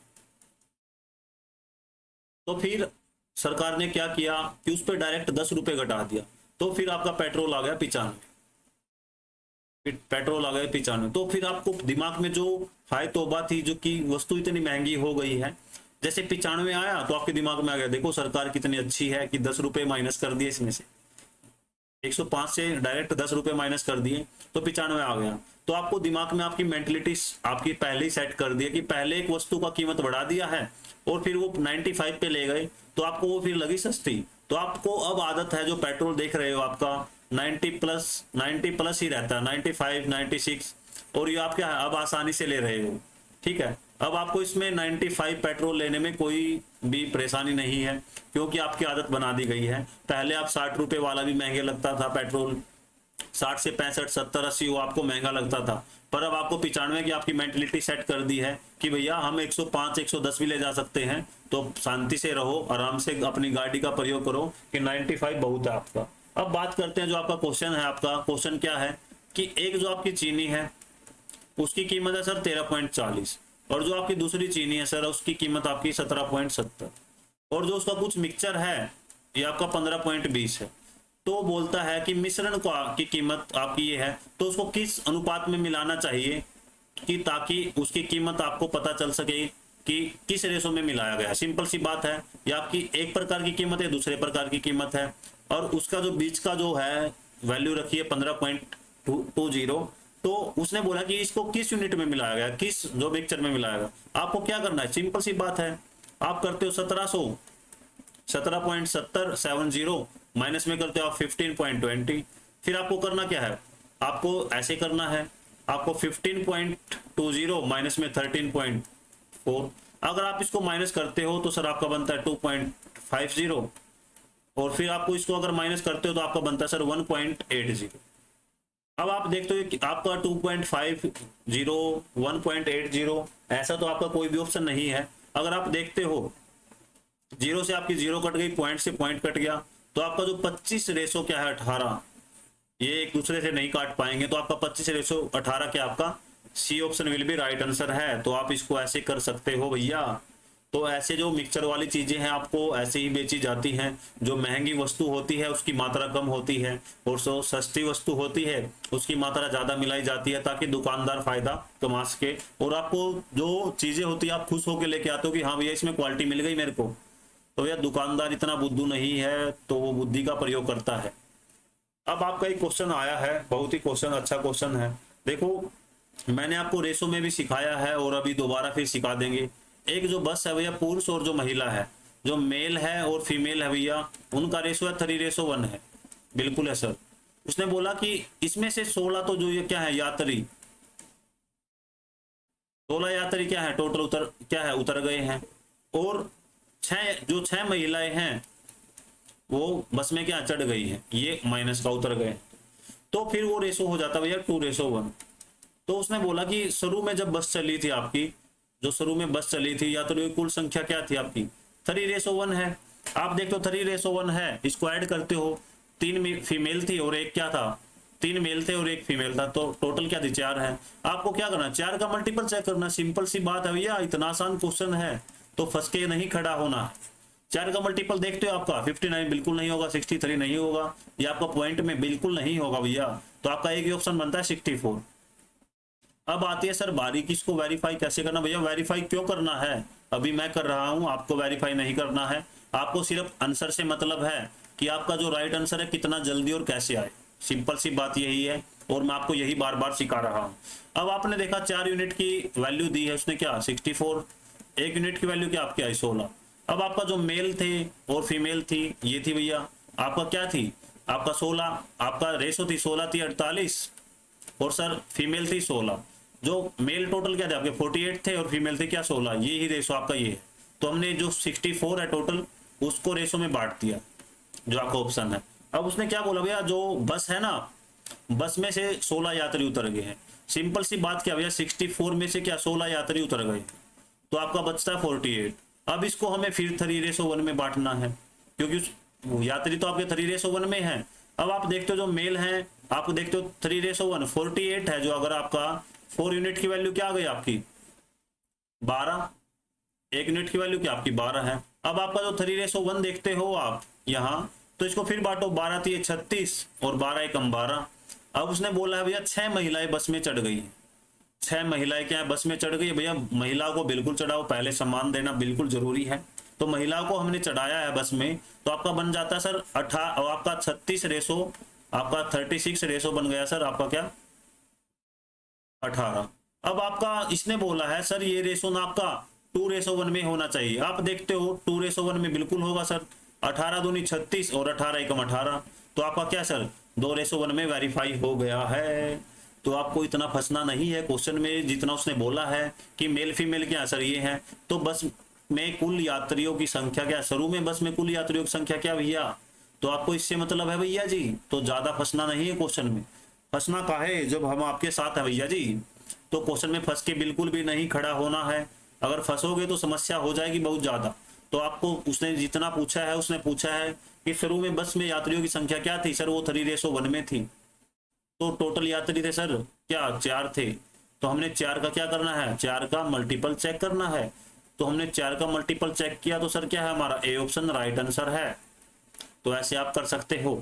तो फिर सरकार ने क्या किया कि उस पर डायरेक्ट 10 रुपए घटा दिया, तो फिर आपका पेट्रोल आ गया 95, पेट्रोल आ गया 95। तो फिर आपको दिमाग में जो हाय तौबा थी, जो कि वस्तु इतनी महंगी हो गई है, जैसे 95 आया तो आपके दिमाग में आ गया देखो सरकार कितनी अच्छी है कि 10 रुपए माइनस कर दिए, इसमें से 105 से डायरेक्ट 10 रुपए माइनस कर दिए तो 95 आ गया। तो आपको दिमाग में आपकी मेंटलिटी आपकी पहले ही सेट कर दी कि पहले एक वस्तु का कीमत बढ़ा दिया है और फिर वो 95 पे ले गए, तो आपको वो फिर लगी सस्ती। तो आपको अब आदत है, जो पेट्रोल देख रहे हो आपका 90+ ही रहता है, 95 96, और ये आप क्या है अब आसानी से ले रहे हो, ठीक है। अब आपको इसमें 95 पेट्रोल लेने में कोई भी परेशानी नहीं है, क्योंकि आपकी आदत बना दी गई है। पहले आप 60 रुपए वाला भी महंगे लगता था पेट्रोल, 60 से 65 70 80 वो आपको महंगा लगता था, पर अब आपको 95 की आपकी मेंटलिटी सेट कर दी है कि भैया हम 105 110 भी ले जा सकते हैं। तो शांति से रहो, आराम से अपनी गाड़ी का प्रयोग करो कि 95 बहुत है आपका। अब बात करते हैं जो आपका क्वेश्चन है, आपका क्वेश्चन क्या है कि एक जो आपकी चीनी है उसकी कीमत है सर 13.40, और जो आपकी दूसरी चीनी है सर उसकी कीमत आपकी 17.70, और जो उसका कुछ मिक्सचर है ये आपका 15.20 है। तो बोलता है कि मिश्रण की कीमत आपकी ये है, तो उसको किस अनुपात में मिलाना चाहिए कि ताकि उसकी कीमत आपको पता चल सके कि किस रेशो में मिलाया गया। सिंपल सी बात है, ये आपकी एक प्रकार की कीमत है, दूसरे प्रकार की कीमत है, और उसका जो बीच का जो है वैल्यू रखी है 15.20। तो उसने बोला कि इसको किस यूनिट में मिलाया गया, किस जो मिक्सचर में मिलाया गया। आपको क्या करना है, सिंपल सी बात है, आप करते हो 17.70 माइनस में करते हो आप 15.20। फिर आपको करना क्या है, आपको ऐसे करना है आपको 15.20 माइनस में 13.4, अगर आप इसको माइनस करते हो तो सर आपका बनता है 2.50, और फिर आपको इसको अगर माइनस करते हो तो आपका बनता है सर 1.80। अब आप देखते हो कि आपका 2.50 1.80 ऐसा तो आपका कोई भी ऑप्शन नहीं है। अगर आप देखते हो जीरो से आपकी जीरो कट गई, पॉइंट से पॉइंट कट गया, तो आपका जो 25 रेशो क्या है 18, ये एक दूसरे से नहीं काट पाएंगे, तो आपका 25 रेशो 18 क्या आपका C option will be right answer है। तो आप इसको ऐसे कर सकते हो भैया। तो ऐसे जो मिक्सचर वाली चीजें हैं आपको ऐसे ही बेची जाती हैं। जो महंगी वस्तु होती है उसकी मात्रा कम होती है, और जो सस्ती वस्तु होती है उसकी मात्रा ज्यादा मिलाई जाती है, ताकि दुकानदार फायदा कमा सके। और आपको जो चीजें होती है आप खुश होकर लेके आते हो कि हाँ भैया इसमें क्वालिटी मिल गई मेरे को। तो भैया दुकानदार इतना बुद्धू नहीं है, तो वो बुद्धि का प्रयोग करता है। अब आपका एक क्वेश्चन आया है, बहुत ही क्वेश्चन अच्छा क्वेश्चन है। देखो मैंने आपको रेशो में भी सिखाया है और अभी दोबारा फिर सिखा देंगे। एक जो बस है भैया पुरुष और जो महिला है, जो मेल है और फीमेल है भैया, उनका रेशो है 3:1 है। बिल्कुल है सर। उसने बोला कि इसमें से 16 तो जो ये क्या है यात्री, 16 यात्री क्या है टोटल उतर गए हैं, और 6 महिलाएं हैं वो बस में क्या चढ़ गई है, ये माइनस का उतर गए। तो फिर वो रेशो हो जाता भैया 2:1। तो उसने बोला कि शुरू में जब बस चली थी आपकी, जो शुरू में बस चली थी यात्रियों की कुल संख्या क्या थी आपकी 3:1 है। आप देखते हो 3:1 है, इसको ऐड करते हो, 3 फीमेल थी और एक क्या था, 3 मेल थे और एक फीमेल था, तो टोटल क्या थी 4 है। आपको क्या करना, 4 का मल्टीपल चेक करना, सिंपल सी बात है भैया, इतना आसान क्वेश्चन है तो फंस के नहीं खड़ा होना। 4 का मल्टीपल देखते हो आपका 59 बिल्कुल नहीं होगा, 63 नहीं होगा, ये आपका पॉइंट में बिल्कुल नहीं होगा भैया। तो आपका एक ही ऑप्शन बनता है 64। अब आती है सर बारी की, इसको वेरीफाई कैसे करना। भैया वेरीफाई क्यों करना है, अभी मैं कर रहा हूं, आपको वेरीफाई नहीं करना है। आपको सिर्फ आंसर से मतलब है कि आपका जो राइट आंसर है कितना जल्दी और कैसे आए, सिंपल सी बात यही है, और मैं आपको यही बार बार सिखा रहा हूं। अब आपने देखा 4 यूनिट की वैल्यू दी है उसने क्या 64, 1 यूनिट की वैल्यू क्या आपकी आई 16। अब आपका जो मेल थे और फीमेल थी ये थी भैया आपका क्या थी, आपका 16, आपका रेशो थी 16 थी 48, और सर फीमेल थी 16। जो मेल टोटल क्या थे आपके 48 थे और फीमेल थे क्या 16, ये ही रेशो आपका ये है। तो हमने जो 64 है टोटल उसको रेशो में बांट दिया, जो आपका ऑप्शन है। अब उसने क्या बोला भैया, जो बस है ना, बस में से 16 यात्री उतर गए हैं। सिंपल सी बात क्या भैया 64 में से क्या 16 यात्री उतर गए, तो आपका बचता है 48। अब इसको हमें फिर 3:1 में बांटना है, क्योंकि यात्री तो आपके 3:1 में है। अब आप देखते हो जो मेल है, आप देखते हो 3:1 48 है, जो अगर आपका 4 यूनिट की वैल्यू क्या आ गई आपकी 12, 1 यूनिट की वैल्यू क्या आपकी 12 है। अब आपका जो 3:1 देखते हो आप यहाँ, तो इसको फिर बांटो, 12 थी 36 और 12 एकम 12। अब उसने बोला है भैया 6 महिलाएं बस में चढ़ गई हैं। 6 महिलाएं क्या है बस में चढ़ गई है। भैया महिला को बिल्कुल चढ़ाओ, पहले सम्मान देना बिल्कुल जरूरी है। तो महिलाओं को हमने चढ़ाया है बस में, तो आपका बन जाता है सर 18, और आपका 36 रेशो, आपका 36 रेशो बन गया सर आपका क्या 18। अब आपका इसने बोला है सर ये रेशो ना आपका 2:1 में होना चाहिए। आप देखते हो 2:1 में बिल्कुल होगा सर, 18 दूनी 36 और 18 एकम 18, तो आपका क्या सर 2:1 में वेरीफाई हो गया है। तो आपको इतना फंसना नहीं है क्वेश्चन में, जितना उसने बोला है कि मेल फीमेल क्या सर ये है, तो बस में कुल यात्रियों की संख्या क्या, शुरू में बस में कुल यात्रियों की संख्या क्या भैया, तो आपको इससे मतलब है भैया जी। तो ज्यादा फंसना नहीं है क्वेश्चन में, फंसना काहे जब हम आपके साथ है भैया जी। तो क्वेश्चन में फंस के बिल्कुल भी नहीं खड़ा होना है, अगर फंसोगे तो समस्या हो जाएगी बहुत ज्यादा। तो आपको उसने जितना पूछा है, उसने पूछा है कि शुरू में बस में यात्रियों की संख्या क्या थी सर, वो 3:1 में थी। तो टोटल यात्री थे सर क्या 4 थे, तो हमने 4 का क्या करना है, 4 का मल्टीपल चेक करना है। तो हमने 4 का मल्टीपल चेक किया, तो सर क्या है हमारा ए ऑप्शन राइट आंसर है। तो ऐसे आप कर सकते हो,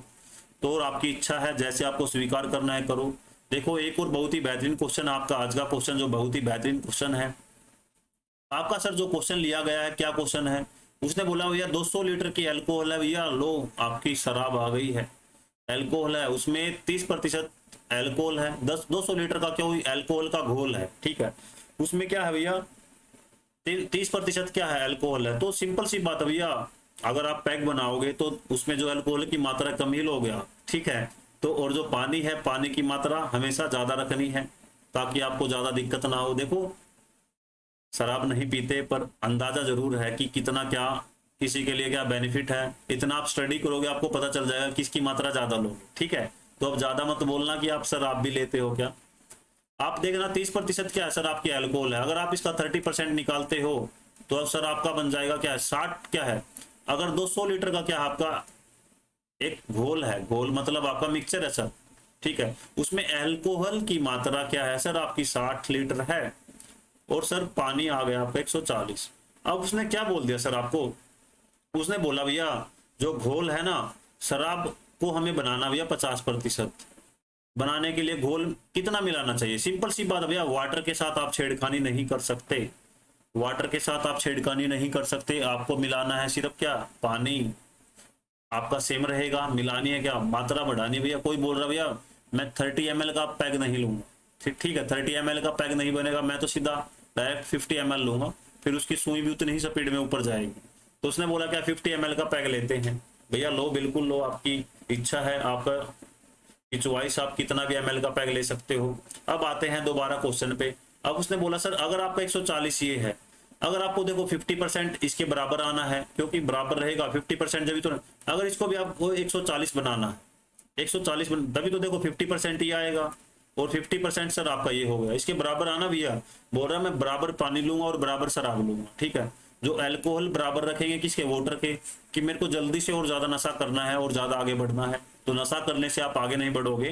तो और आपकी इच्छा है जैसे आपको स्वीकार करना है करो। देखो एक और बहुत ही बेहतरीन क्वेश्चन आपका आज का क्वेश्चन, जो बहुत ही बेहतरीन क्वेश्चन है आपका सर। जो क्वेश्चन लिया गया है क्या क्वेश्चन है, उसने बोला भैया 200 लीटर की अल्कोहल है भैया, लो आपकी शराब आ गई है, अल्कोहल है उसमें 30% अल्कोहल है, 200 लीटर का क्या अल्कोहल का घोल है, ठीक है। उसमें क्या है भैया 30% क्या है अल्कोहल है। तो सिंपल सी बात है भैया, अगर आप पैक बनाओगे तो उसमें जो अल्कोहल की मात्रा कम ही लोगे आप, ठीक है। तो और जो पानी है, पानी की मात्रा हमेशा ज्यादा रखनी है, ताकि आपको ज़्यादा दिक्कत ना हो। देखो शराब नहीं पीते पर अंदाज़ा ज़रूर है कि कितना क्या किसी के लिए क्या बेनिफिट है। इतना आप स्टडी करोगे आपको पता चल जाएगा किसकी मात्रा ज़्यादा लोगे, ठीक है। तो अब ज़्यादा मत बोलना कि आप शराब भी लेते हो क्या। आप देखना 30% क्या है सर आपकी अल्कोहल है। अगर आप इसका 30% निकालते हो तो अब सर आपका बन जाएगा क्या है 60 क्या है। अगर 200 लीटर का क्या है आपका एक घोल है, घोल मतलब आपका मिक्सचर है सर, ठीक है, उसमें अल्कोहल की मात्रा क्या है सर आपकी 60 लीटर है, और सर पानी आ गया आपका 140। अब उसने क्या बोल दिया सर आपको, उसने बोला भैया जो घोल है ना शराब को हमें बनाना भैया 50%, बनाने के लिए घोल कितना मिलाना चाहिए। सिंपल सी बात है भैया, वाटर के साथ आप छेड़खानी नहीं कर सकते, वाटर के साथ आप छेड़खानी नहीं कर सकते। आपको मिलाना है सिर्फ क्या पानी, आपका सेम रहेगा। मिलानी है क्या मात्रा बढ़ानी भैया। कोई बोल रहा भैया मैं 30 ml का पैक नहीं लूंगा, ठीक है 30 ml का पैक नहीं बनेगा, मैं तो सीधा डायरेक्ट 50 ml लूंगा, फिर उसकी सुई भी उतनी ही स्पीड में ऊपर जाएगी। तो उसने बोला क्या 50 ml का पैक लेते हैं। भैया लो, बिल्कुल लो, आपकी इच्छा है, आपका चॉइस, आप कितना भी ml का पैक ले सकते हो। अब आते हैं दोबारा क्वेश्चन पे। अब उसने बोला सर अगर आपका 140 ये है, अगर आपको देखो 50% इसके बराबर आना है, क्योंकि बराबर रहेगा 50% जब तो, अगर इसको भी आपको 140 बनाना है, 140 तभी तो देखो 50% ही आएगा, और 50% सर आपका ये हो गया। इसके बराबर आना भैया, बोल रहा मैं बराबर पानी लूंगा और बराबर शराब लूंगा, ठीक है। जो अल्कोहल बराबर रखेंगे किसके, वाटर के, कि मेरे को जल्दी से और ज्यादा नशा करना है और ज्यादा आगे बढ़ना है। तो नशा करने से आप आगे नहीं बढ़ोगे,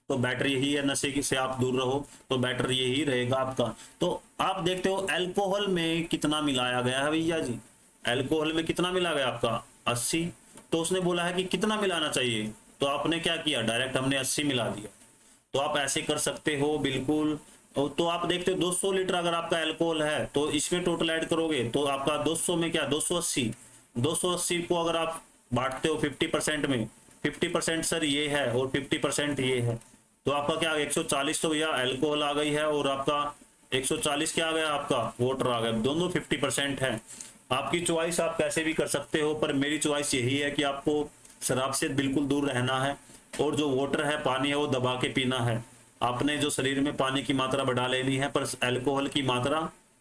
तो बेटर यही है, नशे से आप दूर रहो, तो बेटर यही रहेगा आपका। तो आप देखते हो अल्कोहल में कितना मिलाया गया है भैया जी, अल्कोहल में कितना मिला गया आपका 80। तो उसने बोला है कि कितना मिलाना चाहिए, तो आपने क्या किया डायरेक्ट हमने 80 मिला दिया। तो आप ऐसे कर सकते हो बिल्कुल। तो आप देखते हो 200 लीटर अगर आपका अल्कोहल है तो इसमें टोटल ऐड करोगे तो आपका 200 में क्या 280, 280 को अगर आप बांटते हो 50% में, 50% सर ये है और 50% ये है, तो आपका क्या 140 तो भैया अल्कोहल आ गई है, और आपका 140 क्या आ गया आपका वाटर आ गया, दोनों 50% है। आपकी चॉइस आप कैसे भी कर सकते हो, पर मेरी चॉइस यही है कि आपको शराब से बिल्कुल दूर रहना है, और जो वाटर है पानी है वो दबा के पीना है। आपने जो शरीर में पानी की मात्रा बढ़ा लेनी है, पर अल्कोहल की मात्रा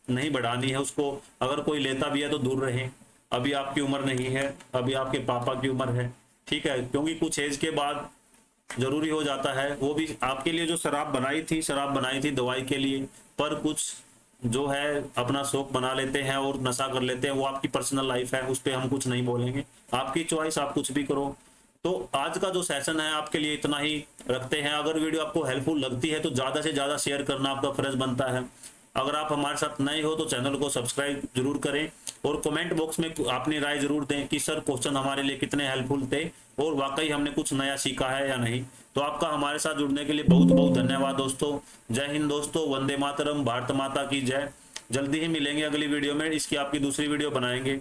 नहीं बढ़ानी है। उसको अगर कोई लेता भी है तो दूर रहे। अभी आपकी उम्र नहीं है, अभी आपके पापा की उम्र है, ठीक है, क्योंकि कुछ एज के बाद जरूरी हो जाता है। वो भी आपके लिए जो शराब बनाई थी दवाई के लिए, पर कुछ जो है अपना शौक बना लेते हैं और नशा कर लेते हैं, वो आपकी पर्सनल लाइफ है, उस पर हम कुछ नहीं बोलेंगे, आपकी चॉइस, आप कुछ भी करो। तो आज का जो सेशन है आपके लिए इतना ही रखते हैं। अगर वीडियो आपको हेल्पफुल लगती है तो ज़्यादा से ज़्यादा शेयर करना आपका फर्ज बनता है। अगर आप हमारे साथ नए हो तो चैनल को सब्सक्राइब जरूर करें, और कमेंट बॉक्स में अपनी राय जरूर दें कि सर क्वेश्चन हमारे लिए कितने हेल्पफुल थे और वाकई हमने कुछ नया सीखा है या नहीं। तो आपका हमारे साथ जुड़ने के लिए बहुत बहुत धन्यवाद दोस्तों। जय हिंद दोस्तों, वंदे मातरम, भारत माता की जय। जल्दी ही मिलेंगे अगली वीडियो में, इसकी आपकी दूसरी वीडियो बनाएंगे।